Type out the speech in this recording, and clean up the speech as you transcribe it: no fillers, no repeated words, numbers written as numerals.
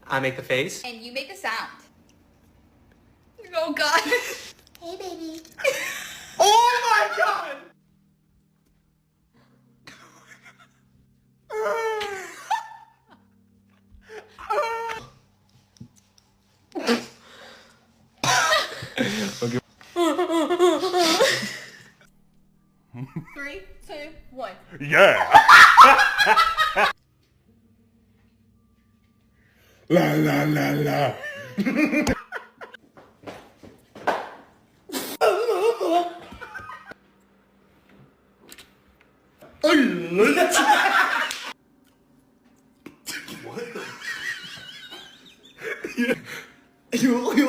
I make the face. And you make the sound. Oh God. Hey, baby. Oh my God! Okay. 3, 2, 1. Yeah. La la la la. You